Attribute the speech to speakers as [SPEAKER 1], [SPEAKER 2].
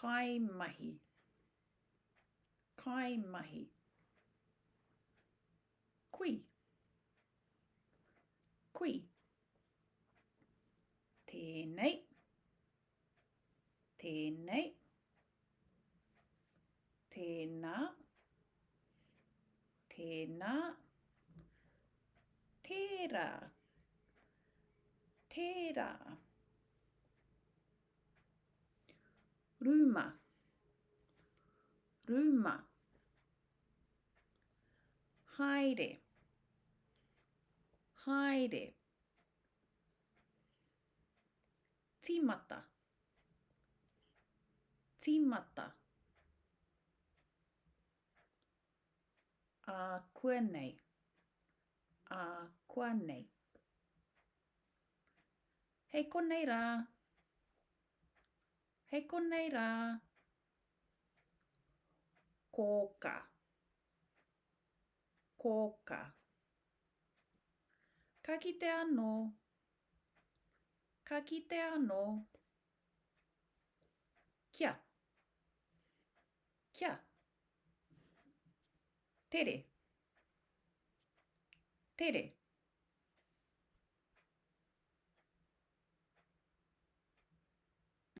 [SPEAKER 1] Kaimahi. Kaimahi. Kui. Kui. Tēnei. Tēnei. Tēnā. Tēnā. Tērā. Tērā. Ruma. Ruma. Haere. Haere. Tīmata. Tīmata. Kua nei. Kua nei. Hei konei rā. Hei konei rā. Kōka. Kōka. Ka kite anō. Ka kite anō. Kia. Kia. Tere. Tere.